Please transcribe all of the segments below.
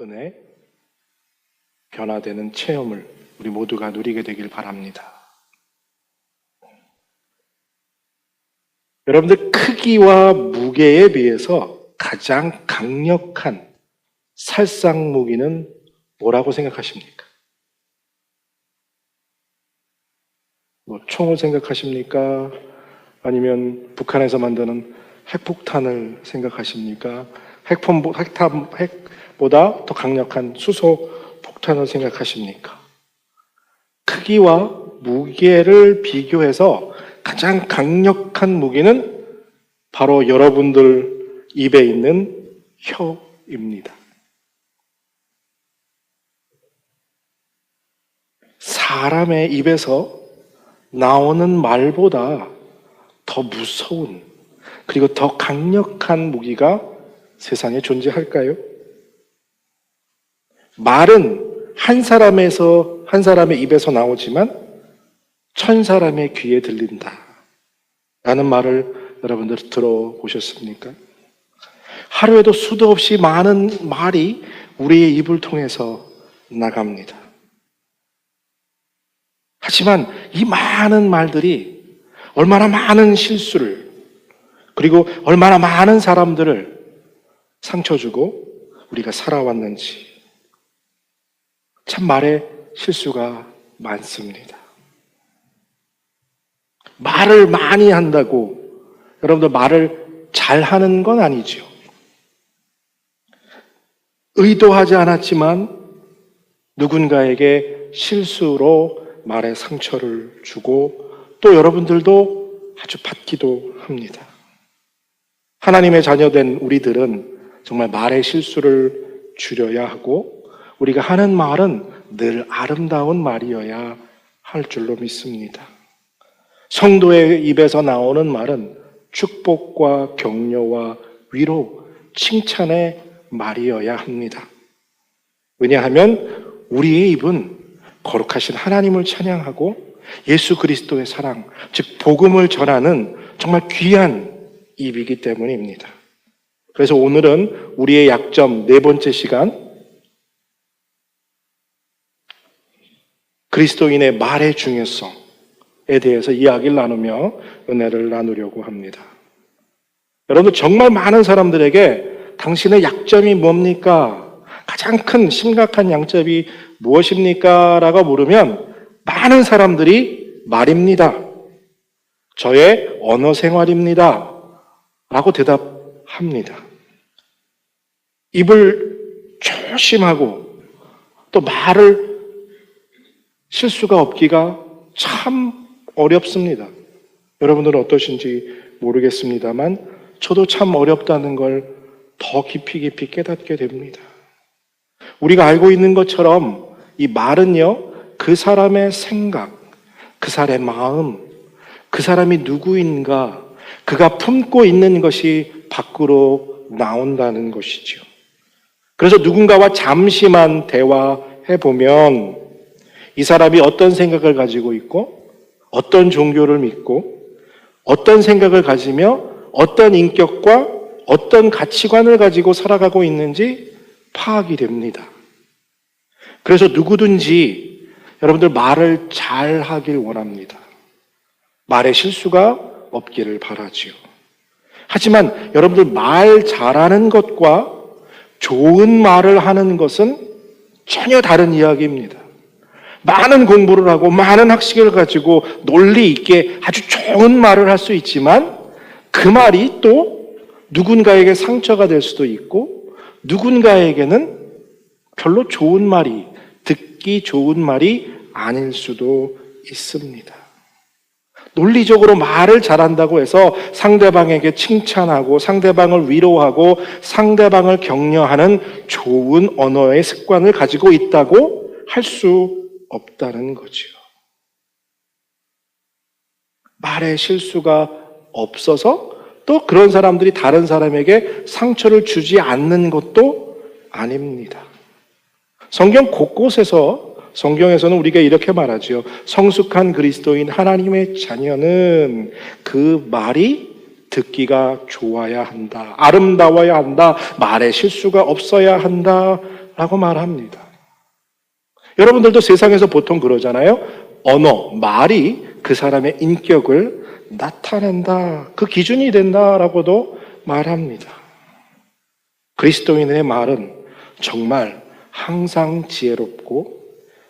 은혜, 변화되는 체험을 우리 모두가 누리게 되길 바랍니다. 여러분들, 크기와 무게에 비해서 가장 강력한 살상 무기는 뭐라고 생각하십니까? 총을 생각하십니까? 아니면 북한에서 만드는 핵폭탄을 생각하십니까? 핵보다 더 강력한 수소 폭탄을 생각하십니까? 크기와 무게를 비교해서 가장 강력한 무기는 바로 여러분들 입에 있는 혀입니다. 사람의 입에서 나오는 말보다 더 무서운, 그리고 더 강력한 무기가 세상에 존재할까요? 말은 한 사람의 입에서 나오지만 1000사람의 귀에 들린다 라는 말을 여러분들 들어보셨습니까? 하루에도 수도 없이 많은 말이 우리의 입을 통해서 나갑니다. 하지만 이 많은 말들이 얼마나 많은 실수를, 그리고 얼마나 많은 사람들을 상처 주고 우리가 살아왔는지, 참 말에 실수가 많습니다. 말을 많이 한다고 여러분들 말을 잘하는 건 아니죠. 의도하지 않았지만 누군가에게 실수로 말에 상처를 주고 또 여러분들도 아주 받기도 합니다. 하나님의 자녀된 우리들은 정말 말의 실수를 줄여야 하고 우리가 하는 말은 늘 아름다운 말이어야 할 줄로 믿습니다. 성도의 입에서 나오는 말은 축복과 격려와 위로, 칭찬의 말이어야 합니다. 왜냐하면 우리의 입은 거룩하신 하나님을 찬양하고 예수 그리스도의 사랑, 즉 복음을 전하는 정말 귀한 입이기 때문입니다. 그래서 오늘은 우리의 약점 4번째 시간, 그리스도인의 말의 중요성에 대해서 이야기를 나누며 은혜를 나누려고 합니다. 여러분, 정말 많은 사람들에게 당신의 약점이 뭡니까? 가장 큰 심각한 양점이 무엇입니까? 라고 물으면 많은 사람들이 말입니다. 저의 언어 생활입니다. 라고 대답합니다. 입을 조심하고 또 말을 실수가 없기가 참 어렵습니다. 여러분들은 어떠신지 모르겠습니다만 저도 참 어렵다는 걸 더 깊이 깨닫게 됩니다. 우리가 알고 있는 것처럼 이 말은요, 그 사람의 생각, 그 사람의 마음, 그 사람이 누구인가, 그가 품고 있는 것이 밖으로 나온다는 것이죠. 그래서 누군가와 잠시만 대화해보면 이 사람이 어떤 생각을 가지고 있고 어떤 종교를 믿고 어떤 생각을 가지며 어떤 인격과 어떤 가치관을 가지고 살아가고 있는지 파악이 됩니다. 그래서 누구든지 여러분들 말을 잘 하길 원합니다. 말에 실수가 없기를 바라지요. 하지만 여러분들 말 잘하는 것과 좋은 말을 하는 것은 전혀 다른 이야기입니다. 많은 공부를 하고 많은 학식을 가지고 논리 있게 아주 좋은 말을 할 수 있지만 그 말이 또 누군가에게 상처가 될 수도 있고 누군가에게는 별로 좋은 말이, 듣기 좋은 말이 아닐 수도 있습니다. 논리적으로 말을 잘한다고 해서 상대방에게 칭찬하고 상대방을 위로하고 상대방을 격려하는 좋은 언어의 습관을 가지고 있다고 할 수 없다는 거죠. 말에 실수가 없어서 또 그런 사람들이 다른 사람에게 상처를 주지 않는 것도 아닙니다. 성경 곳곳에서 성경에서는 우리가 이렇게 말하죠. 성숙한 그리스도인 하나님의 자녀는 그 말이 듣기가 좋아야 한다. 아름다워야 한다. 말에 실수가 없어야 한다. 라고 말합니다. 여러분들도 세상에서 보통 그러잖아요. 언어, 말이 그 사람의 인격을 나타낸다, 그 기준이 된다라고도 말합니다. 그리스도인의 말은 정말 항상 지혜롭고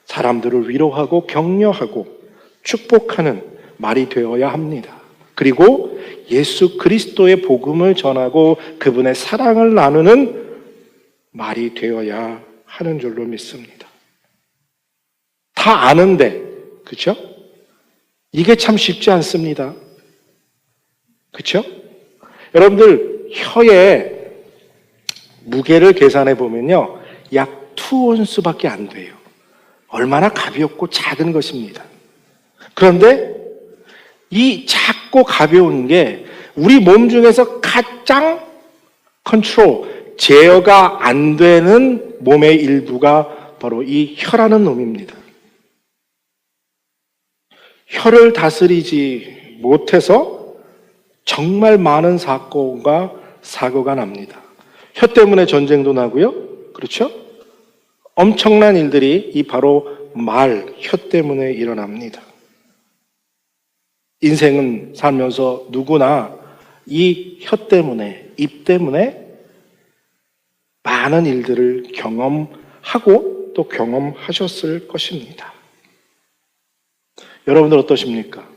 사람들을 위로하고 격려하고 축복하는 말이 되어야 합니다. 그리고 예수 그리스도의 복음을 전하고 그분의 사랑을 나누는 말이 되어야 하는 줄로 믿습니다. 다 아는데, 그렇죠? 이게 참 쉽지 않습니다. 그렇죠? 여러분들 혀의 무게를 계산해 보면요, 약 2온스밖에 안 돼요. 얼마나 가볍고 작은 것입니다. 그런데 이 작고 가벼운 게 우리 몸 중에서 가장 제어가 안 되는 몸의 일부가 바로 이 혀라는 놈입니다. 혀를 다스리지 못해서 정말 많은 사건과 사고가 납니다. 혀 때문에 전쟁도 나고요. 그렇죠? 엄청난 일들이 이 바로 혀 때문에 일어납니다. 인생은 살면서 누구나 이 혀 때문에, 입 때문에 많은 일들을 경험하고 또 경험하셨을 것입니다. 여러분들 어떠십니까?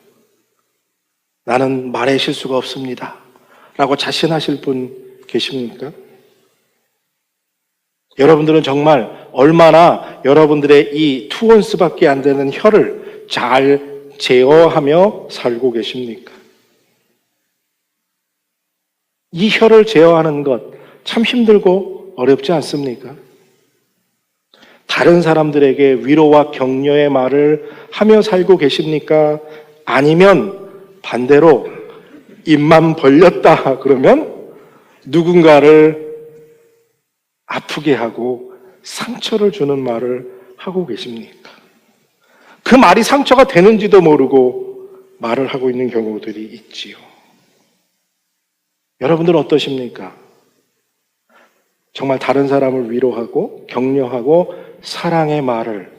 나는 말에 실수가 없습니다 라고 자신하실 분 계십니까? 여러분들은 정말 얼마나 여러분들의 이 2온스밖에 안 되는 혀를 잘 제어하며 살고 계십니까? 이 혀를 제어하는 것 참 힘들고 어렵지 않습니까? 다른 사람들에게 위로와 격려의 말을 하며 살고 계십니까? 아니면 반대로 입만 벌렸다 그러면 누군가를 아프게 하고 상처를 주는 말을 하고 계십니까? 그 말이 상처가 되는지도 모르고 말을 하고 있는 경우들이 있지요. 여러분들은 어떠십니까? 정말 다른 사람을 위로하고 격려하고 사랑의 말을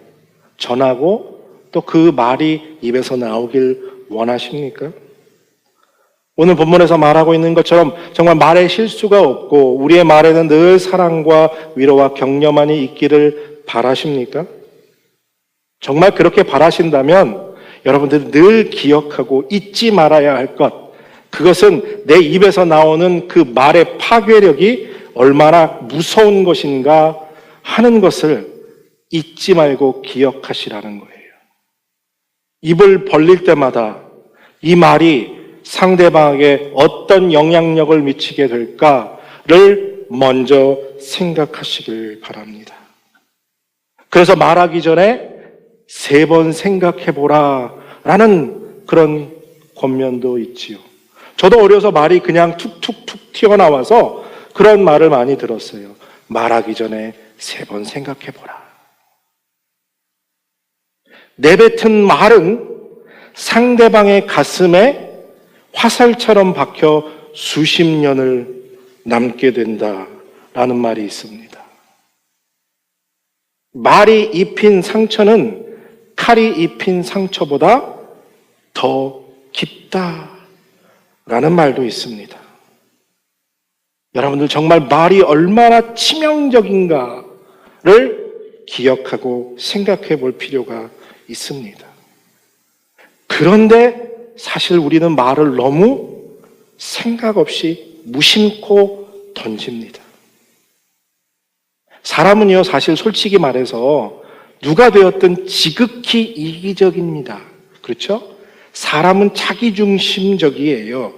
전하고 또 그 말이 입에서 나오길 원하십니까? 오늘 본문에서 말하고 있는 것처럼 정말 말에 실수가 없고 우리의 말에는 늘 사랑과 위로와 격려만이 있기를 바라십니까? 정말 그렇게 바라신다면 여러분들이 늘 기억하고 잊지 말아야 할 것, 그것은 내 입에서 나오는 그 말의 파괴력이 얼마나 무서운 것인가 하는 것을 잊지 말고 기억하시라는 거예요. 입을 벌릴 때마다 이 말이 상대방에게 어떤 영향력을 미치게 될까를 먼저 생각하시길 바랍니다. 그래서 말하기 전에 3번 생각해보라 라는 그런 권면도 있지요. 저도 어려서 말이 그냥 툭툭툭 튀어나와서 그런 말을 많이 들었어요. 말하기 전에 3번 생각해보라. 내뱉은 말은 상대방의 가슴에 화살처럼 박혀 수십 년을 남게 된다라는 말이 있습니다. 말이 입힌 상처는 칼이 입힌 상처보다 더 깊다라는 말도 있습니다. 여러분들 정말 말이 얼마나 치명적인가를 기억하고 생각해 볼 필요가 있습니다. 그런데 사실 우리는 말을 너무 생각 없이 무심코 던집니다. 사람은요, 사실 솔직히 말해서 누가 되었든 지극히 이기적입니다. 그렇죠? 사람은 자기중심적이에요.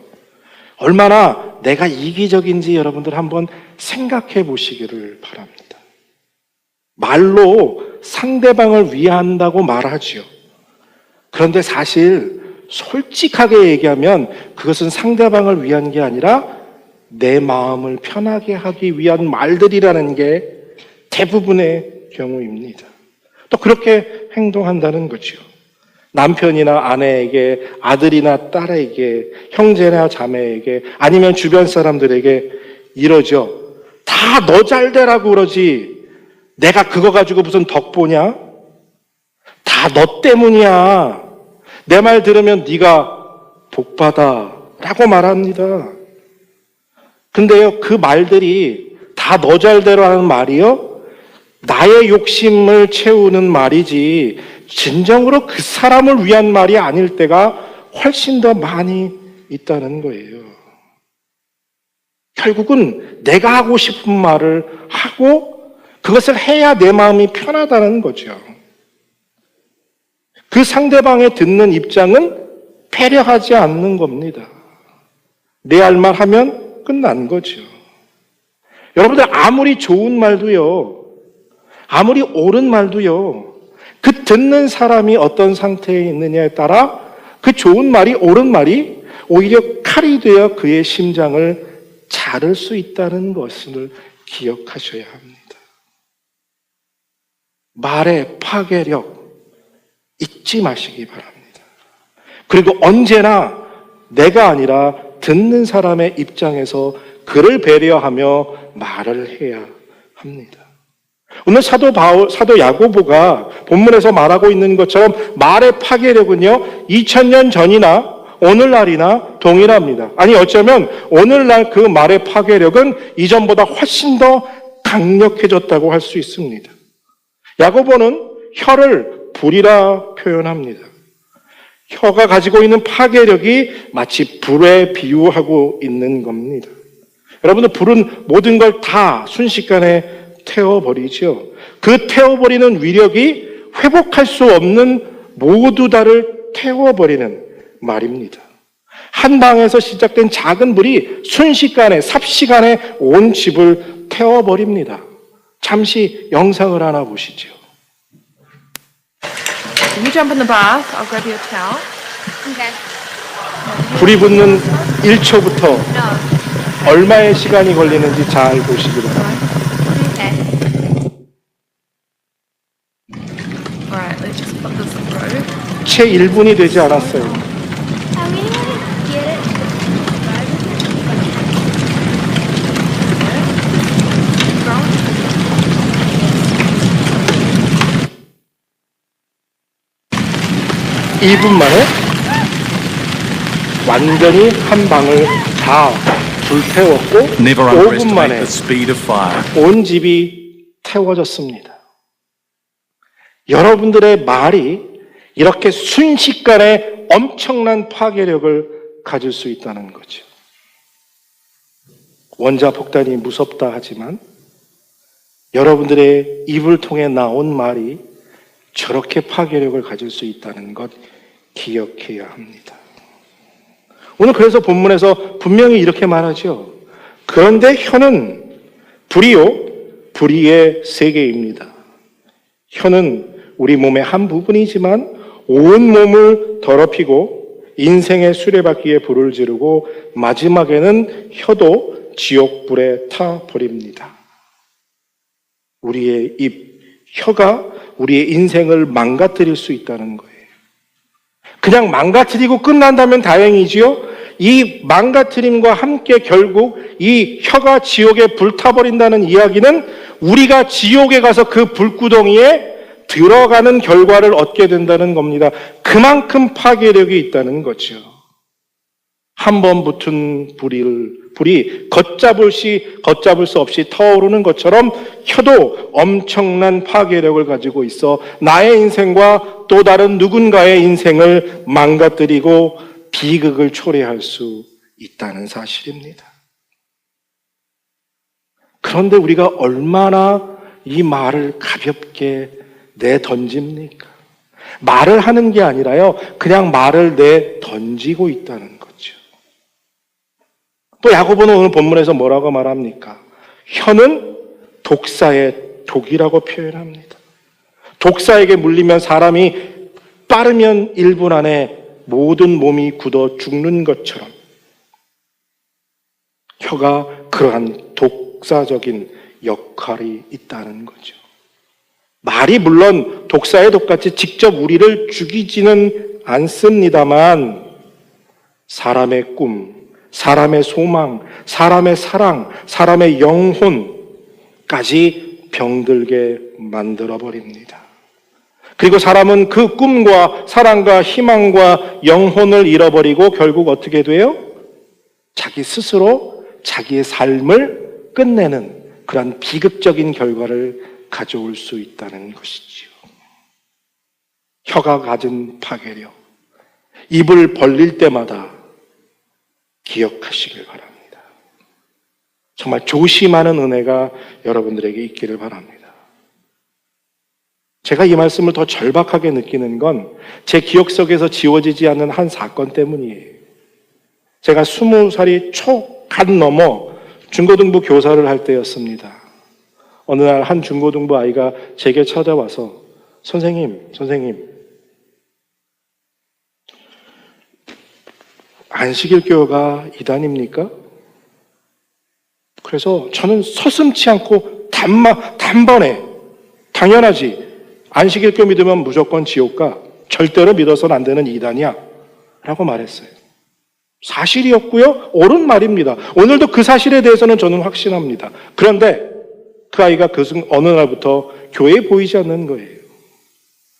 얼마나 내가 이기적인지 여러분들 한번 생각해 보시기를 바랍니다. 말로 상대방을 위한다고 말하지요. 그런데 사실 솔직하게 얘기하면 그것은 상대방을 위한 게 아니라 내 마음을 편하게 하기 위한 말들이라는 게 대부분의 경우입니다. 또 그렇게 행동한다는 거죠. 남편이나 아내에게, 아들이나 딸에게, 형제나 자매에게, 아니면 주변 사람들에게 이러죠. 다 너 잘 되라고 그러지. 내가 그거 가지고 무슨 덕보냐? 다 너 때문이야. 내 말 들으면 네가 복받아 라고 말합니다. 근데요, 그 말들이 다 너 잘대로 하는 말이요, 나의 욕심을 채우는 말이지 진정으로 그 사람을 위한 말이 아닐 때가 훨씬 더 많이 있다는 거예요. 결국은 내가 하고 싶은 말을 하고 그것을 해야 내 마음이 편하다는 거죠. 그 상대방의 듣는 입장은 배려하지 않는 겁니다. 내 할 말 하면 끝난 거죠. 여러분들, 아무리 좋은 말도요, 아무리 옳은 말도요, 그 듣는 사람이 어떤 상태에 있느냐에 따라 그 좋은 말이, 옳은 말이 오히려 칼이 되어 그의 심장을 자를 수 있다는 것을 기억하셔야 합니다. 말의 파괴력 잊지 마시기 바랍니다. 그리고 언제나 내가 아니라 듣는 사람의 입장에서 그를 배려하며 말을 해야 합니다. 오늘 사도 야고보가 본문에서 말하고 있는 것처럼 말의 파괴력은요, 2000년 전이나 오늘날이나 동일합니다. 아니, 어쩌면 오늘날 그 말의 파괴력은 이전보다 훨씬 더 강력해졌다고 할 수 있습니다. 야고보는 혀를 불이라 표현합니다. 혀가 가지고 있는 파괴력이 마치 불에 비유하고 있는 겁니다. 여러분들, 불은 모든 걸 다 순식간에 태워버리죠. 그 태워버리는 위력이 회복할 수 없는 모두 다를 태워버리는 말입니다. 한 방에서 시작된 작은 불이 순식간에, 삽시간에 온 집을 태워버립니다. 잠시 영상을 하나 보시죠. You jump in the bath, I'll grab you a towel. Okay. 불이 붙는 1초부터 No. 얼마의 시간이 걸리는지 잘 보시기 바랍니다. Okay. Alright, let's just put this through. 채 1분이 되지 않았어요. I really want to get it. Ground. 2분 만에 완전히 한 방을 다 불태웠고 Never 5분 underestimate 만에 the speed of fire. 온 집이 태워졌습니다. 여러분들의 말이 이렇게 순식간에 엄청난 파괴력을 가질 수 있다는 거죠. 원자폭탄이 무섭다 하지만 여러분들의 입을 통해 나온 말이 저렇게 파괴력을 가질 수 있다는 것 기억해야 합니다. 오늘 그래서 본문에서 분명히 이렇게 말하죠. 그런데 혀는 불의의 세계입니다. 혀는 우리 몸의 한 부분이지만 온 몸을 더럽히고 인생의 수레바퀴에 불을 지르고 마지막에는 혀도 지옥불에 타버립니다. 우리의 입, 혀가 우리의 인생을 망가뜨릴 수 있다는 거예요. 그냥 망가뜨리고 끝난다면 다행이지요. 이 망가뜨림과 함께 결국 이 혀가 지옥에 불타버린다는 이야기는 우리가 지옥에 가서 그 불구덩이에 들어가는 결과를 얻게 된다는 겁니다. 그만큼 파괴력이 있다는 거죠. 한 번 붙은 불이 걷잡을 수 없이 타오르는 것처럼 혀도 엄청난 파괴력을 가지고 있어 나의 인생과 또 다른 누군가의 인생을 망가뜨리고 비극을 초래할 수 있다는 사실입니다. 그런데 우리가 얼마나 이 말을 가볍게 내던집니까? 말을 하는 게 아니라요, 그냥 말을 내던지고 있다는 거죠. 또 야고보는 오늘 본문에서 뭐라고 말합니까? 혀는 독사의 독이라고 표현합니다. 독사에게 물리면 사람이 빠르면 1분 안에 모든 몸이 굳어 죽는 것처럼 혀가 그러한 독사적인 역할이 있다는 거죠. 말이 물론 독사의 독같이 직접 우리를 죽이지는 않습니다만 사람의 꿈, 사람의 소망, 사람의 사랑, 사람의 영혼까지 병들게 만들어버립니다. 그리고 사람은 그 꿈과 사랑과 희망과 영혼을 잃어버리고 결국 어떻게 돼요? 자기 스스로 자기의 삶을 끝내는 그런 비극적인 결과를 가져올 수 있다는 것이지요. 혀가 가진 파괴력, 입을 벌릴 때마다 기억하시길 바랍니다. 정말 조심하는 은혜가 여러분들에게 있기를 바랍니다. 제가 이 말씀을 더 절박하게 느끼는 건 제 기억 속에서 지워지지 않는 한 사건 때문이에요. 제가 20살이 간 넘어 중고등부 교사를 할 때였습니다. 어느 날 한 중고등부 아이가 제게 찾아와서 선생님, 안식일교가 이단입니까? 그래서 저는 서슴지 않고 단번에 당연하지. 안식일교 믿으면 무조건 지옥 가. 절대로 믿어서는 안 되는 이단이야. 라고 말했어요. 사실이었고요. 옳은 말입니다. 오늘도 그 사실에 대해서는 저는 확신합니다. 그런데 그 아이가 어느 날부터 교회에 보이지 않는 거예요.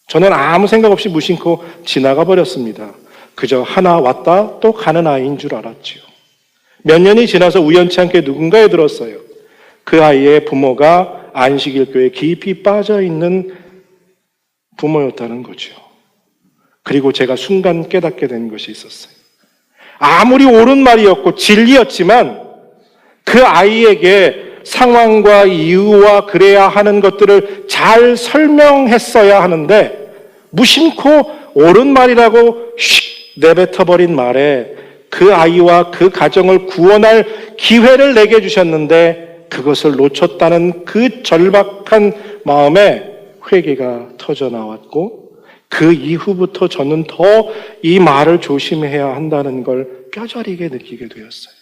저는 아무 생각 없이 무심코 지나가 버렸습니다. 그저 하나 왔다 또 가는 아이인 줄 알았지요. 몇 년이 지나서 우연치 않게 누군가에 들었어요. 그 아이의 부모가 안식일교에 깊이 빠져있는 부모였다는 거죠. 그리고 제가 순간 깨닫게 된 것이 있었어요. 아무리 옳은 말이었고 진리였지만 그 아이에게 상황과 이유와 그래야 하는 것들을 잘 설명했어야 하는데 무심코 옳은 말이라고 휙 내뱉어버린 말에 그 아이와 그 가정을 구원할 기회를 내게 주셨는데 그것을 놓쳤다는 그 절박한 마음에 회개가 터져나왔고 그 이후부터 저는 더 이 말을 조심해야 한다는 걸 뼈저리게 느끼게 되었어요.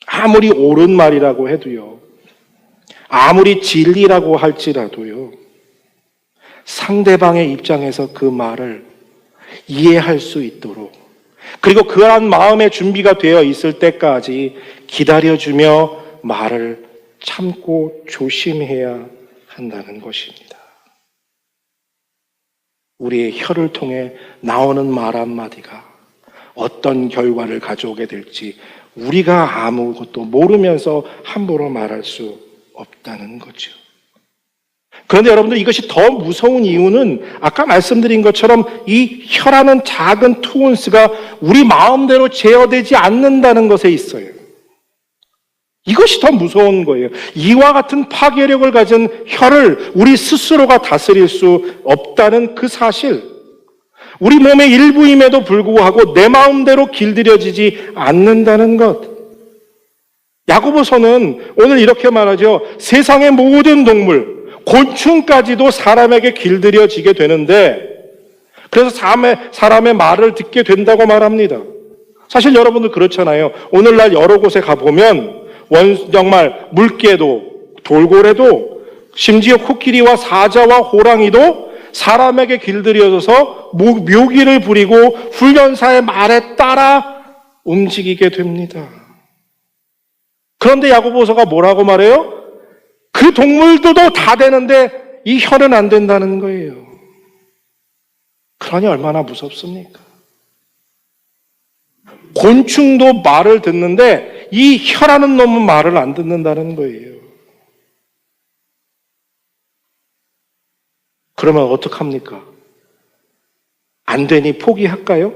아무리 옳은 말이라고 해도요, 아무리 진리라고 할지라도요, 상대방의 입장에서 그 말을 이해할 수 있도록 그리고 그러한 마음의 준비가 되어 있을 때까지 기다려주며 말을 참고 조심해야 한다는 것입니다. 우리의 혀를 통해 나오는 말 한마디가 어떤 결과를 가져오게 될지 우리가 아무것도 모르면서 함부로 말할 수 없다는 거죠. 그런데 여러분들 이것이 더 무서운 이유는 아까 말씀드린 것처럼 이 혀라는 작은 투혼스가 우리 마음대로 제어되지 않는다는 것에 있어요. 이것이 더 무서운 거예요. 이와 같은 파괴력을 가진 혀를 우리 스스로가 다스릴 수 없다는 그 사실. 우리 몸의 일부임에도 불구하고 내 마음대로 길들여지지 않는다는 것. 야고보서는 오늘 이렇게 말하죠. 세상의 모든 동물, 곤충까지도 사람에게 길들여지게 되는데 그래서 사람의 말을 듣게 된다고 말합니다. 사실 여러분들 그렇잖아요. 오늘날 여러 곳에 가보면 정말 물개도 돌고래도 심지어 코끼리와 사자와 호랑이도 사람에게 길들여져서 묘기를 부리고 훈련사의 말에 따라 움직이게 됩니다. 그런데 야고보서가 뭐라고 말해요? 그 동물들도 다 되는데 이 혀는 안 된다는 거예요. 그러니 얼마나 무섭습니까? 곤충도 말을 듣는데 이 혀라는 놈은 말을 안 듣는다는 거예요. 그러면 어떡합니까? 안 되니 포기할까요?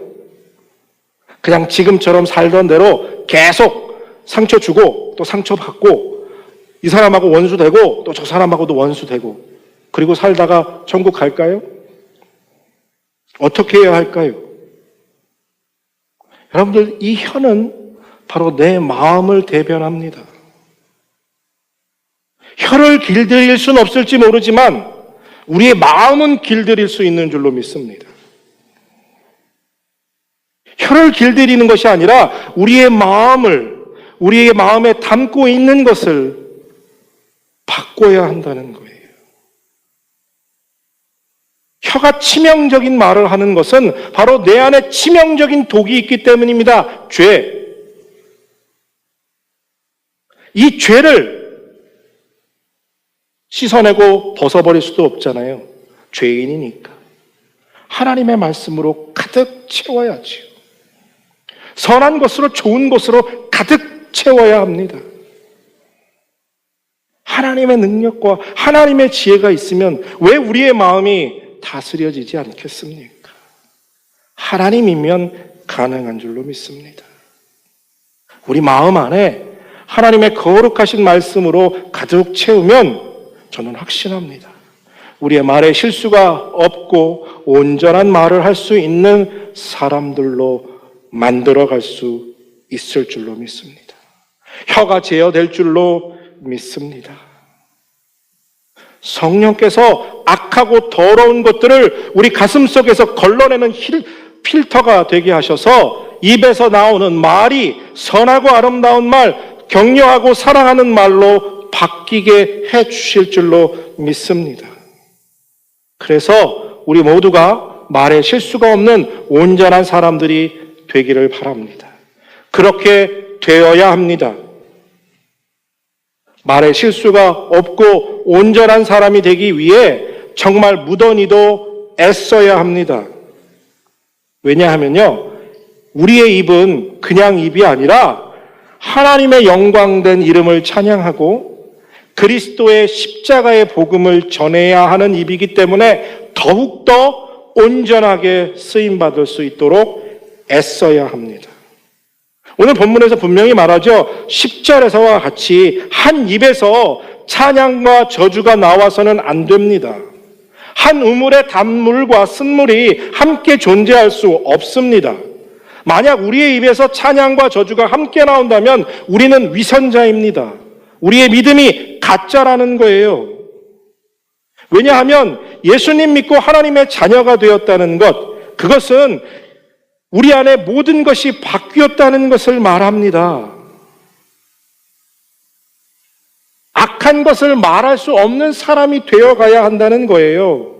그냥 지금처럼 살던 대로 계속 상처 주고 또 상처 받고 이 사람하고 원수 되고 또 저 사람하고도 원수 되고 그리고 살다가 천국 갈까요? 어떻게 해야 할까요? 여러분들 이 혀는 바로 내 마음을 대변합니다. 혀를 길들일 수는 없을지 모르지만 우리의 마음은 길들일 수 있는 줄로 믿습니다. 혀를 길들이는 것이 아니라 우리의 마음에 담고 있는 것을 바꿔야 한다는 거예요. 혀가 치명적인 말을 하는 것은 바로 내 안에 치명적인 독이 있기 때문입니다. 죄. 이 죄를 씻어내고 벗어버릴 수도 없잖아요. 죄인이니까. 하나님의 말씀으로 가득 채워야지요. 선한 것으로, 좋은 것으로 가득 채워야 합니다. 하나님의 능력과 하나님의 지혜가 있으면 왜 우리의 마음이 다스려지지 않겠습니까? 하나님이면 가능한 줄로 믿습니다. 우리 마음 안에 하나님의 거룩하신 말씀으로 가득 채우면 저는 확신합니다. 우리의 말에 실수가 없고 온전한 말을 할 수 있는 사람들로 만들어갈 수 있을 줄로 믿습니다. 혀가 제어될 줄로 믿습니다. 성령께서 악하고 더러운 것들을 우리 가슴속에서 걸러내는 필터가 되게 하셔서 입에서 나오는 말이 선하고 아름다운 말, 격려하고 사랑하는 말로 바뀌게 해 주실 줄로 믿습니다. 그래서 우리 모두가 말에 실수가 없는 온전한 사람들이 되기를 바랍니다. 그렇게 되어야 합니다. 말에 실수가 없고 온전한 사람이 되기 위해 정말 무던히도 애써야 합니다. 왜냐하면요, 우리의 입은 그냥 입이 아니라 하나님의 영광된 이름을 찬양하고 그리스도의 십자가의 복음을 전해야 하는 입이기 때문에 더욱더 온전하게 쓰임받을 수 있도록 애써야 합니다. 오늘 본문에서 분명히 말하죠. 10절에서와 같이 한 입에서 찬양과 저주가 나와서는 안 됩니다. 한 우물에 단물과 쓴물이 함께 존재할 수 없습니다. 만약 우리의 입에서 찬양과 저주가 함께 나온다면 우리는 위선자입니다. 우리의 믿음이 가짜라는 거예요. 왜냐하면 예수님 믿고 하나님의 자녀가 되었다는 것, 그것은 우리 안에 모든 것이 바뀌었다는 것을 말합니다. 악한 것을 말할 수 없는 사람이 되어가야 한다는 거예요.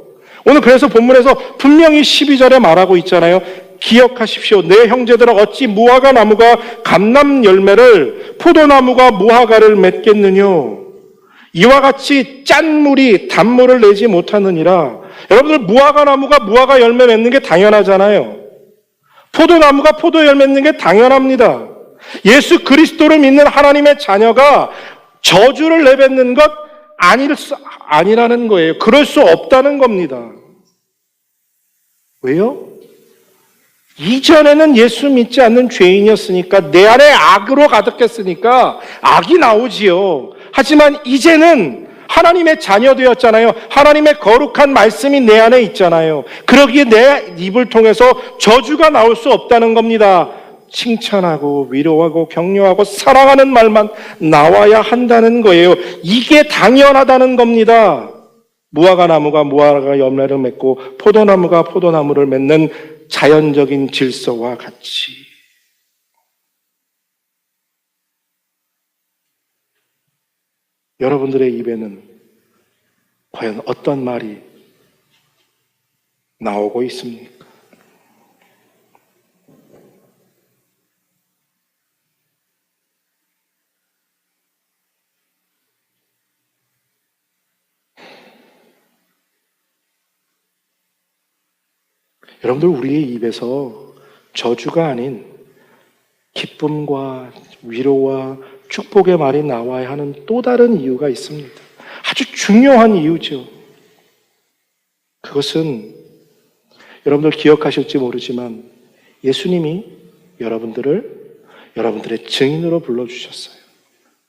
오늘 그래서 본문에서 분명히 12절에 말하고 있잖아요. 기억하십시오. 내 형제들아, 어찌 무화과 나무가 감람 열매를, 포도나무가 무화과를 맺겠느냐. 이와 같이 짠 물이 단물을 내지 못하느니라. 여러분들, 무화과 나무가 무화과 열매 맺는 게 당연하잖아요. 포도나무가 포도 열매 맺는 게 당연합니다. 예수 그리스도를 믿는 하나님의 자녀가 저주를 내뱉는 것 아니라는 거예요. 그럴 수 없다는 겁니다. 왜요? 이전에는 예수 믿지 않는 죄인이었으니까, 내 안에 악으로 가득했으니까 악이 나오지요. 하지만 이제는 하나님의 자녀 되었잖아요. 하나님의 거룩한 말씀이 내 안에 있잖아요. 그러기에 내 입을 통해서 저주가 나올 수 없다는 겁니다. 칭찬하고 위로하고 격려하고 사랑하는 말만 나와야 한다는 거예요. 이게 당연하다는 겁니다. 무화과 나무가 무화과 열매를 맺고 포도나무가 포도나무를 맺는 자연적인 질서와 같이. 여러분들의 입에는 과연 어떤 말이 나오고 있습니까? 여러분들, 우리의 입에서 저주가 아닌 기쁨과 위로와 축복의 말이 나와야 하는 또 다른 이유가 있습니다. 아주 중요한 이유죠. 그것은 여러분들 기억하실지 모르지만 예수님이 여러분들의 증인으로 불러주셨어요.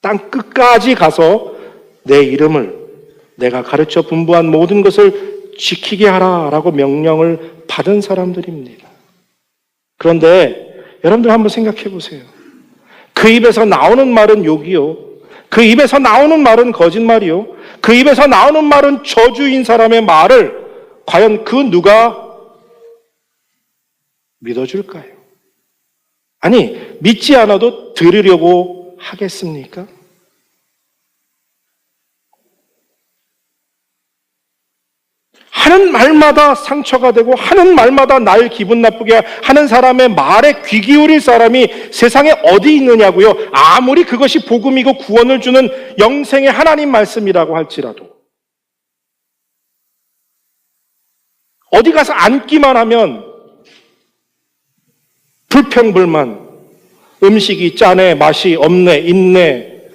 땅 끝까지 가서 내 이름을, 내가 가르쳐 분부한 모든 것을 지키게 하라라고 명령을 받은 사람들입니다. 그런데 여러분들 한번 생각해 보세요. 그 입에서 나오는 말은 욕이요, 그 입에서 나오는 말은 거짓말이요, 그 입에서 나오는 말은 저주인 사람의 말을 과연 그 누가 믿어줄까요? 아니, 믿지 않아도 들으려고 하겠습니까? 하는 말마다 상처가 되고 하는 말마다 날 기분 나쁘게 하는 사람의 말에 귀 기울일 사람이 세상에 어디 있느냐고요. 아무리 그것이 복음이고 구원을 주는 영생의 하나님 말씀이라고 할지라도. 어디 가서 앉기만 하면 불평불만, 음식이 짜네, 맛이 없네, 있네.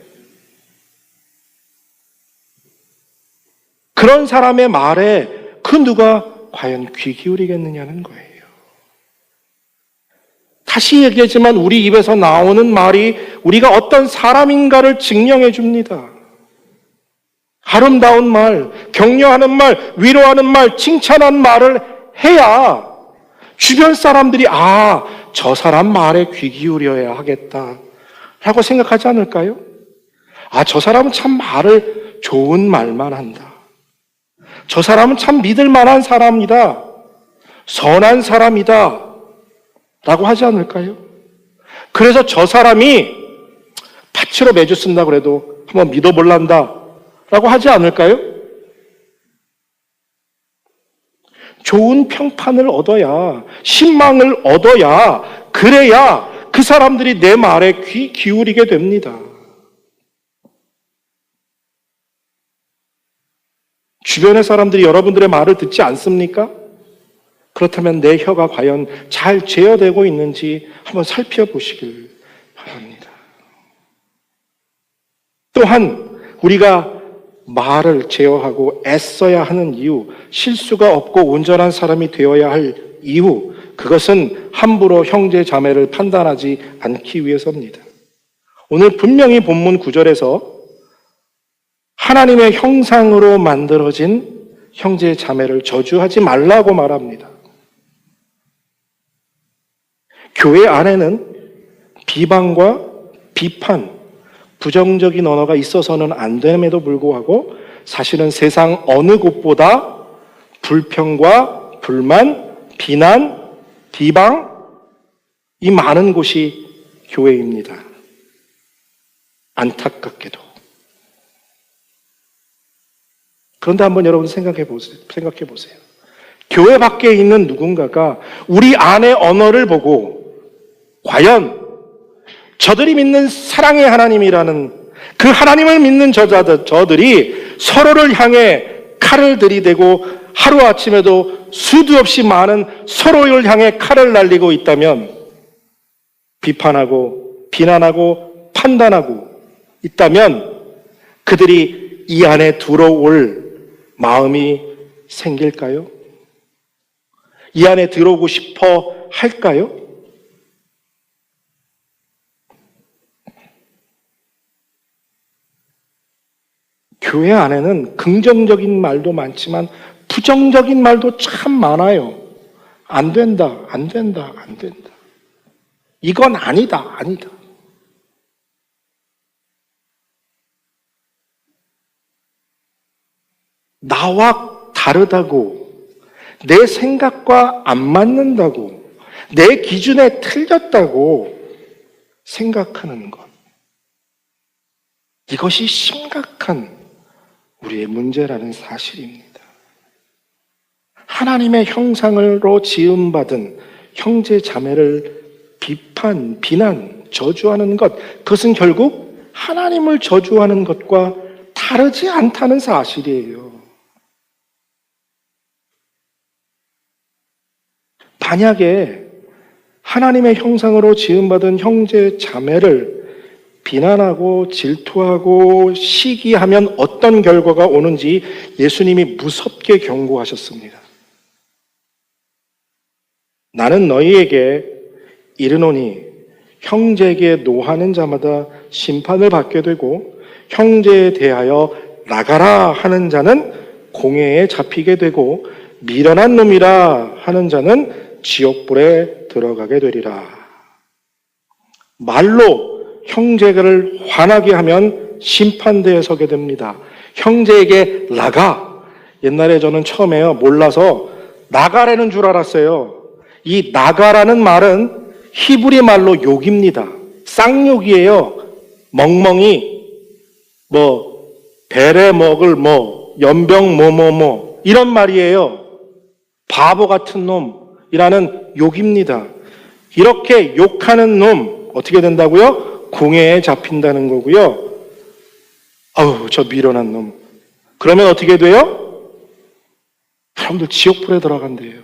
그런 사람의 말에 그 누가 과연 귀 기울이겠느냐는 거예요. 다시 얘기하지만 우리 입에서 나오는 말이 우리가 어떤 사람인가를 증명해 줍니다. 아름다운 말, 격려하는 말, 위로하는 말, 칭찬하는 말을 해야 주변 사람들이 저 사람 말에 귀 기울여야 하겠다 라고 생각하지 않을까요? 저 사람은 참 말을 좋은 말만 한다. 저 사람은 참 믿을 만한 사람이다. 선한 사람이다. 라고 하지 않을까요? 그래서 저 사람이 파츠로 매주 쓴다 그래도 한번 믿어볼란다. 라고 하지 않을까요? 좋은 평판을 얻어야, 신망을 얻어야, 그래야 그 사람들이 내 말에 귀 기울이게 됩니다. 주변의 사람들이 여러분들의 말을 듣지 않습니까? 그렇다면 내 혀가 과연 잘 제어되고 있는지 한번 살펴보시길 바랍니다. 또한 우리가 말을 제어하고 애써야 하는 이유, 실수가 없고 온전한 사람이 되어야 할 이유, 그것은 함부로 형제 자매를 판단하지 않기 위해서입니다. 오늘 분명히 본문 9절에서 하나님의 형상으로 만들어진 형제 자매를 저주하지 말라고 말합니다. 교회 안에는 비방과 비판, 부정적인 언어가 있어서는 안 됨에도 불구하고 사실은 세상 어느 곳보다 불평과 불만, 비난, 비방, 이 많은 곳이 교회입니다. 안타깝게도. 그런데 한번 여러분 생각해 보세요. 교회 밖에 있는 누군가가 우리 안의 언어를 보고 과연 저들이 믿는 사랑의 하나님이라는 그 하나님을 믿는 저들이 서로를 향해 칼을 들이대고 하루아침에도 수도 없이 많은 서로를 향해 칼을 날리고 있다면, 비판하고 비난하고 판단하고 있다면 그들이 이 안에 들어올 마음이 생길까요? 이 안에 들어오고 싶어 할까요? 교회 안에는 긍정적인 말도 많지만 부정적인 말도 참 많아요. 안 된다, 안 된다, 안 된다. 이건 아니다, 아니다. 나와 다르다고, 내 생각과 안 맞는다고, 내 기준에 틀렸다고 생각하는 것. 이것이 심각한 우리의 문제라는 사실입니다. 하나님의 형상으로 지음받은 형제 자매를 비판, 비난, 저주하는 것, 그것은 결국 하나님을 저주하는 것과 다르지 않다는 사실이에요. 만약에 하나님의 형상으로 지음받은 형제 자매를 비난하고 질투하고 시기하면 어떤 결과가 오는지 예수님이 무섭게 경고하셨습니다. 나는 너희에게 이르노니 형제에게 노하는 자마다 심판을 받게 되고 형제에 대하여 나가라 하는 자는 공회에 잡히게 되고 미련한 놈이라 하는 자는 지옥불에 들어가게 되리라. 말로 형제를 화나게 하면 심판대에 서게 됩니다. 형제에게 나가. 옛날에 저는 처음에요, 몰라서 나가라는 줄 알았어요. 이 나가라는 말은 히브리 말로 욕입니다. 쌍욕이에요. 멍멍이, 배래 먹을 연병 이런 말이에요. 바보 같은 놈이라는 욕입니다. 이렇게 욕하는 놈 어떻게 된다고요? 공회에 잡힌다는 거고요. 아우, 저 미련한 놈. 그러면 어떻게 돼요? 여러분들 지옥불에 들어간대요.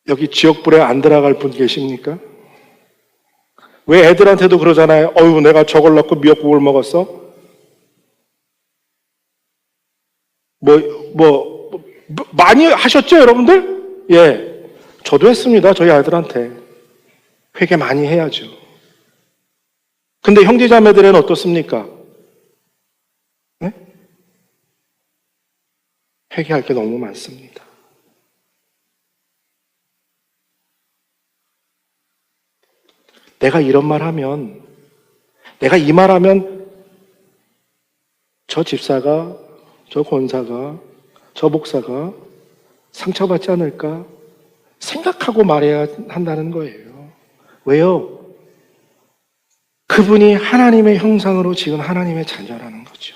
여기 지옥불에 안 들어갈 분 계십니까? 왜 애들한테도 그러잖아요. 어휴, 내가 저걸 넣고 미역국을 먹었어? 많이 하셨죠, 여러분들? 예. 저도 했습니다. 저희 아이들한테. 회개 많이 해야죠. 근데 형제자매들은 어떻습니까? 네? 회개할 게 너무 많습니다. 내가 이런 말 하면, 내가 이 말 하면 저 집사가, 저 권사가, 저 목사가 상처받지 않을까 생각하고 말해야 한다는 거예요. 왜요? 그분이 하나님의 형상으로 지은 하나님의 자녀라는 거죠.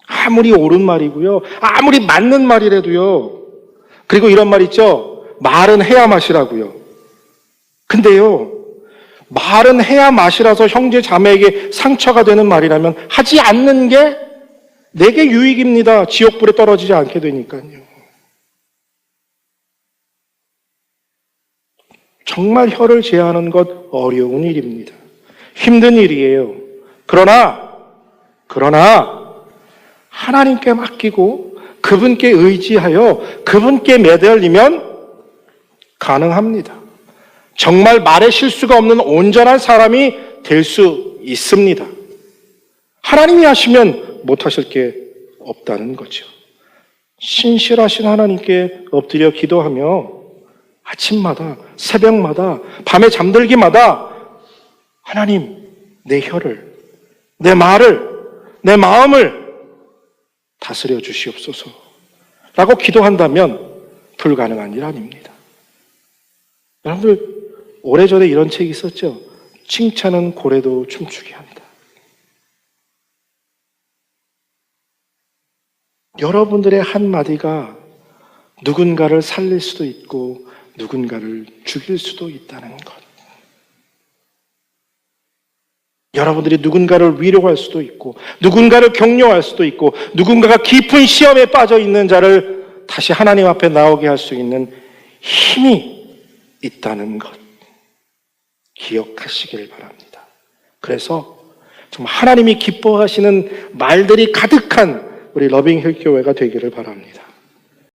아무리 옳은 말이고요. 아무리 맞는 말이라도요. 그리고 이런 말 있죠. 말은 해야 맛이라고요. 근데요. 말은 해야 맛이라서 형제 자매에게 상처가 되는 말이라면 하지 않는 게 내게 유익입니다. 지옥불에 떨어지지 않게 되니까요. 정말 혀를 제하는 것 어려운 일입니다. 힘든 일이에요. 그러나 하나님께 맡기고 그분께 의지하여 그분께 매달리면 가능합니다. 정말 말에 실수가 없는 온전한 사람이 될 수 있습니다. 하나님이 하시면 못하실 게 없다는 거죠. 신실하신 하나님께 엎드려 기도하며 아침마다, 새벽마다, 밤에 잠들기마다 하나님, 내 혀를, 내 말을, 내 마음을 다스려 주시옵소서 라고 기도한다면 불가능한 일 아닙니다. 여러분들 오래전에 이런 책이 있었죠. 칭찬은 고래도 춤추게 한다. 여러분들의 한마디가 누군가를 살릴 수도 있고 누군가를 죽일 수도 있다는 것. 여러분들이 누군가를 위로할 수도 있고 누군가를 격려할 수도 있고 누군가가 깊은 시험에 빠져 있는 자를 다시 하나님 앞에 나오게 할 수 있는 힘이 있다는 것 기억하시길 바랍니다. 그래서 정말 하나님이 기뻐하시는 말들이 가득한 우리 러빙힐 교회가 되기를 바랍니다.